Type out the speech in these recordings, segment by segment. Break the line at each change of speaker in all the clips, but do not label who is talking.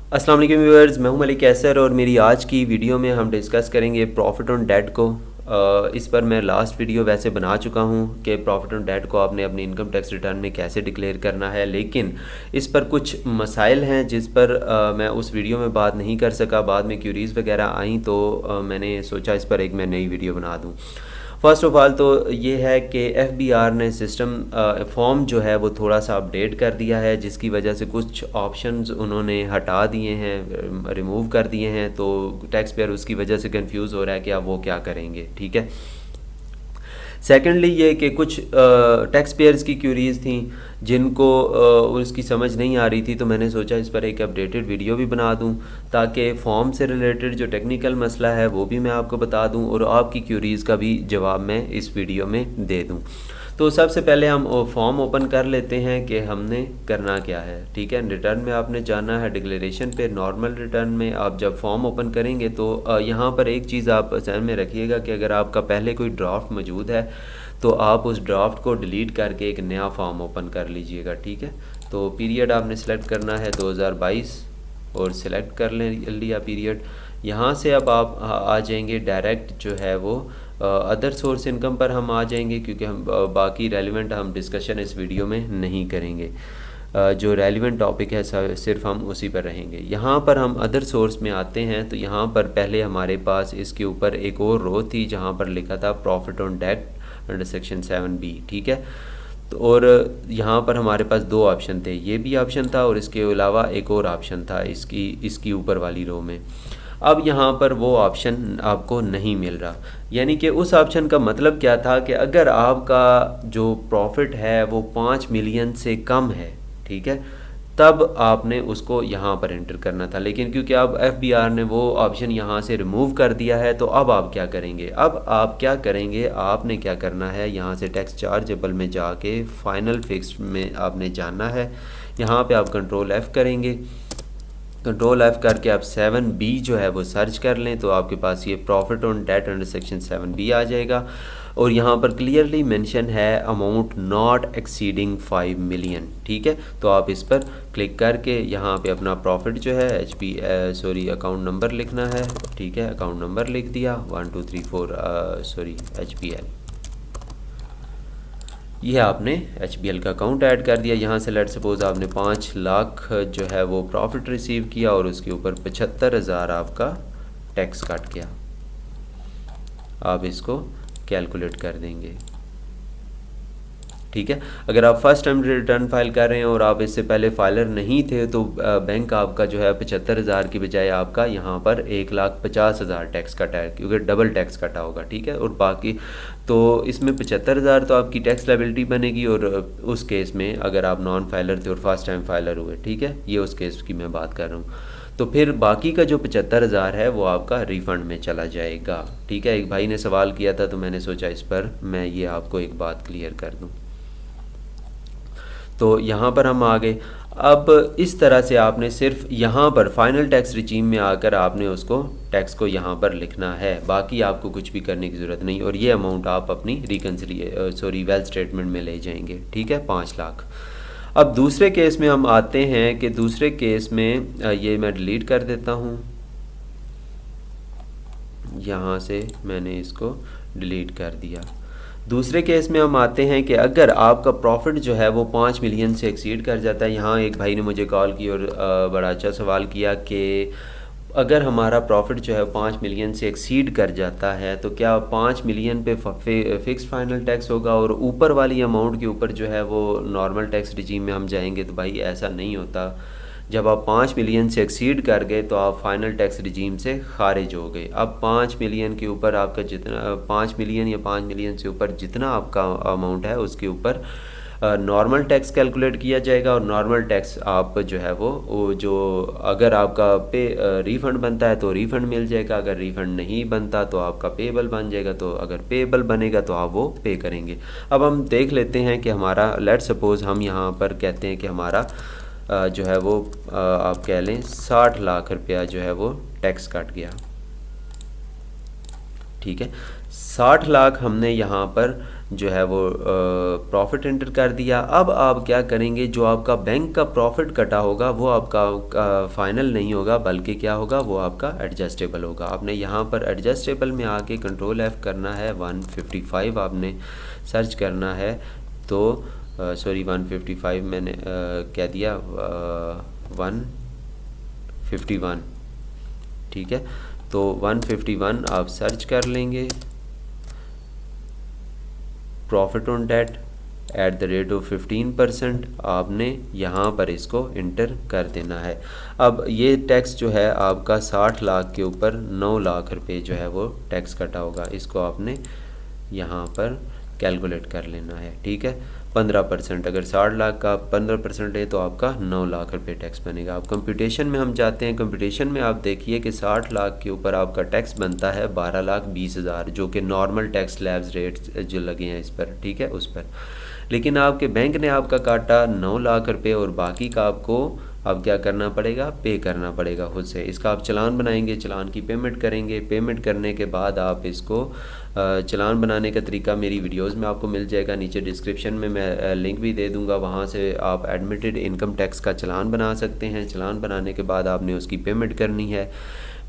अस्सलाम वालेकुम व्यूअर्स, मैं हूं मलिक कैसर और मेरी आज की वीडियो में हम डिस्कस करेंगे प्रॉफिट ऑन डेट को। इस पर मैं लास्ट वीडियो वैसे बना चुका हूं कि प्रॉफिट ऑन डेट को आपने अपनी इनकम टैक्स रिटर्न में कैसे डिक्लेयर करना है, लेकिन इस पर कुछ मसाइल हैं जिस पर मैं उस वीडियो में बात नहीं कर सका। बाद में क्यूरीज़ वगैरह आई तो मैंने सोचा इस पर एक मैं नई वीडियो बना दूँ। फ़र्स्ट ऑफ़ ऑल तो ये है कि एफबीआर ने सिस्टम फॉर्म जो है वो थोड़ा सा अपडेट कर दिया है, जिसकी वजह से कुछ ऑप्शंस उन्होंने हटा दिए हैं, रिमूव कर दिए हैं। तो टैक्स पेयर उसकी वजह से कंफ्यूज हो रहा है कि अब वो क्या करेंगे। ठीक है। सेकेंडली ये कि कुछ टैक्स पेयर्स की क्यूरीज़ थी जिनको उसकी समझ नहीं आ रही थी, तो मैंने सोचा इस पर एक अपडेटेड वीडियो भी बना दूं ताकि फॉर्म से रिलेटेड जो टेक्निकल मसला है वो भी मैं आपको बता दूं और आपकी क्यूरीज़ का भी जवाब मैं इस वीडियो में दे दूं। तो सबसे पहले हम फॉर्म ओपन कर लेते हैं कि हमने करना क्या है। ठीक है, रिटर्न में आपने जाना है डिक्लेरेशन पे। नॉर्मल रिटर्न में आप जब फॉर्म ओपन करेंगे तो यहाँ पर एक चीज़ आप ध्यान में रखिएगा कि अगर आपका पहले कोई ड्राफ्ट मौजूद है तो आप उस ड्राफ्ट को डिलीट करके एक नया फॉर्म ओपन कर लीजिएगा। ठीक है, तो पीरियड आपने सेलेक्ट करना है 2022 और सिलेक्ट कर लिया पीरियड। यहाँ से अब आप आ जाएंगे डायरेक्ट जो है वो अदर सोर्स इनकम पर हम आ जाएंगे, क्योंकि हम बाकी रेलिवेंट हम डिस्कशन इस वीडियो में नहीं करेंगे। जो रेलिवेंट टॉपिक है सिर्फ हम उसी पर रहेंगे। यहाँ पर हम अदर सोर्स में आते हैं तो यहाँ पर पहले हमारे पास इसके ऊपर एक और रो थी जहाँ पर लिखा था profit on debt under section 7B। ठीक है, तो और यहाँ पर हमारे पास दो ऑप्शन थे, ये भी ऑप्शन था और इसके अलावा एक और ऑप्शन था इसकी ऊपर वाली रो में। अब यहाँ पर वो ऑप्शन आपको नहीं मिल रहा, यानी कि उस ऑप्शन का मतलब क्या था कि अगर आपका जो प्रॉफिट है वो 5 मिलियन से कम है, ठीक है, तब आपने उसको यहाँ पर एंटर करना था। लेकिन क्योंकि अब एफबीआर ने वो ऑप्शन यहाँ से रिमूव कर दिया है, तो अब आप क्या करेंगे? अब आप क्या करेंगे, आपने क्या करना है, यहाँ से टैक्स चार्जेबल में जाके फाइनल फिक्स्ड में आपने जाना है। यहाँ पे आप कंट्रोल F करेंगे। कंट्रोल F करके आप 7B जो है वो सर्च कर लें तो आपके पास ये profit on debt under section 7B आ जाएगा। और यहाँ पर क्लियरली मेंशन है अमाउंट नॉट एक्सीडिंग 5 मिलियन। ठीक है, तो आप इस पर क्लिक करके यहाँ पे अपना प्रॉफिट जो है अकाउंट नंबर लिखना है। ठीक है, अकाउंट नंबर लिख दिया 1234 HBL। यह आपने HBL का अकाउंट ऐड कर दिया। यहाँ से लेट सपोज आपने 5 लाख जो है वो प्रॉफिट रिसीव किया और उसके ऊपर 75,000 आपका टैक्स कट गया। आप इसको कैलकुलेट कर देंगे। ठीक है, अगर आप फर्स्ट टाइम रिटर्न फाइल कर रहे हैं और आप इससे पहले फाइलर नहीं थे तो बैंक आपका जो है 75,000 की बजाय आपका यहाँ पर 1,50,000 टैक्स कटा है, क्योंकि डबल टैक्स कटा होगा। ठीक है, और बाकी तो इसमें 75,000 तो आपकी टैक्स लायबिलिटी बनेगी, और उस केस में अगर आप नॉन फाइलर थे और फर्स्ट टाइम फाइलर हुए, ठीक है, ये उस केस की मैं बात कर रहा हूँ, तो फिर बाकी का जो 75,000 है वो आपका रिफ़ंड में चला जाएगा। ठीक है, एक भाई ने सवाल किया था तो मैंने सोचा इस पर मैं ये आपको एक बात क्लियर कर दूँ। तो यहाँ पर हम आ गए। अब इस तरह से आपने सिर्फ यहाँ पर फाइनल टैक्स रिजीम में आकर आपने उसको टैक्स को यहाँ पर लिखना है, बाकी आपको कुछ भी करने की ज़रूरत नहीं। और ये अमाउंट आप अपनी वेल्थ स्टेटमेंट में ले जाएंगे। ठीक है, 5 लाख। अब दूसरे केस में हम आते हैं कि दूसरे केस में ये मैं डिलीट कर देता हूँ, यहाँ से मैंने इसको डिलीट कर दिया। दूसरे केस में हम आते हैं कि अगर आपका प्रॉफिट जो है वो 5 मिलियन से एक्सीड कर जाता है। यहाँ एक भाई ने मुझे कॉल की और बड़ा अच्छा सवाल किया कि अगर हमारा प्रॉफिट जो है 5 मिलियन से एक्सीड कर जाता है तो क्या 5 मिलियन पे फिक्स फाइनल टैक्स होगा और ऊपर वाली अमाउंट के ऊपर जो है वो नॉर्मल टैक्स रिजीम में हम जाएंगे? तो भाई ऐसा नहीं होता। जब आप 5 मिलियन से एक्सीड कर गए तो आप फाइनल टैक्स रिजीम से खारिज हो गए। अब 5 मिलियन के ऊपर आपका जितना 5 मिलियन या 5 मिलियन से ऊपर जितना आपका अमाउंट है उसके ऊपर नॉर्मल टैक्स कैलकुलेट किया जाएगा। और नॉर्मल टैक्स आप जो है वो जो अगर आपका रिफ़ंड बनता है तो रिफ़ंड मिल जाएगा, अगर रिफ़ंड नहीं बनता तो आपका पेबल बन जाएगा। तो अगर पेबल बनेगा तो आप वो पे करेंगे। अब हम देख लेते हैं कि हमारा लेट सपोज़ हम यहाँ पर कहते हैं कि हमारा जो है वो आप कह लें 60 लाख रुपया जो है वो टैक्स कट गया। ठीक है, 60 लाख हमने यहाँ पर जो है वो प्रॉफिट एंटर कर दिया। अब आप क्या करेंगे, जो आपका बैंक का प्रॉफिट कटा होगा वो आपका फाइनल नहीं होगा, बल्कि क्या होगा, वो आपका एडजस्टेबल होगा। आपने यहाँ पर एडजस्टेबल में आके कंट्रोल F करना है, 155 आपने सर्च करना है। तो सॉरी 155 मैंने क्या दिया, 151, ठीक है। तो 151 आप सर्च कर लेंगे, प्रॉफिट ऑन डेट @ 15% आपने यहाँ पर इसको इंटर कर देना है। अब ये टैक्स जो है आपका 60 लाख के ऊपर 9 लाख रुपए जो है वो टैक्स कटा होगा, इसको आपने यहाँ पर कैलकुलेट कर लेना है, ठीक है। 15%, अगर 60 लाख का 15% है तो आपका 9 लाख रुपए टैक्स बनेगा। अब कंप्यूटेशन में हम जाते हैं। कंप्यूटेशन में आप देखिए कि 60 लाख के ऊपर आपका टैक्स बनता है 12,20,000, जो कि नॉर्मल टैक्स स्लैब्स रेट्स जो लगे हैं इस पर, ठीक है, उस पर। लेकिन आपके बैंक ने आपका काटा 9 लाख रुपए और बाकी का आपको अब क्या करना पड़ेगा, पे करना पड़ेगा खुद से। इसका आप चालान बनाएंगे, चालान की पेमेंट करेंगे। पेमेंट करने के बाद आप इसको चालान बनाने का तरीका मेरी वीडियोस में आपको मिल जाएगा, नीचे डिस्क्रिप्शन में मैं लिंक भी दे दूंगा, वहाँ से आप एडमिटेड इनकम टैक्स का चालान बना सकते हैं। चालान बनाने के बाद आपने उसकी पेमेंट करनी है।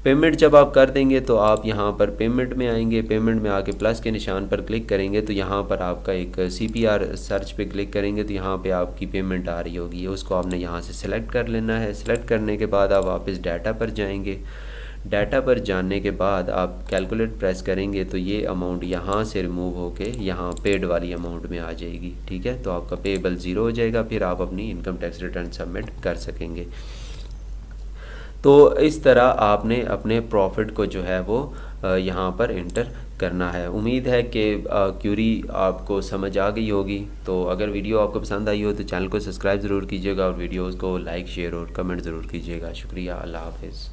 पेमेंट जब आप कर देंगे तो आप यहाँ पर पेमेंट में आएंगे, पेमेंट में आके प्लस के निशान पर क्लिक करेंगे तो यहाँ पर आपका एक CPR सर्च पे क्लिक करेंगे तो यहाँ पे आपकी पेमेंट आ रही होगी, उसको आपने यहाँ से सिलेक्ट कर लेना है। सिलेक्ट करने के बाद आप वापस डाटा पर जाएंगे। डाटा पर जाने के बाद आप कैलकुलेट प्रेस करेंगे तो ये अमाउंट यहाँ से रिमूव होके यहाँ पेड वाली अमाउंट में आ जाएगी, ठीक है। तो आपका पेएबल 0 हो जाएगा, फिर आप अपनी इनकम टैक्स रिटर्न सबमिट कर सकेंगे। तो इस तरह आपने अपने प्रॉफिट को जो है वो यहाँ पर इंटर करना है। उम्मीद है कि क्यूरी आपको समझ आ गई होगी। तो अगर वीडियो आपको पसंद आई हो तो चैनल को सब्सक्राइब ज़रूर कीजिएगा और वीडियोस को लाइक, शेयर और कमेंट ज़रूर कीजिएगा। शुक्रिया, अल्लाह हाफ़िज़।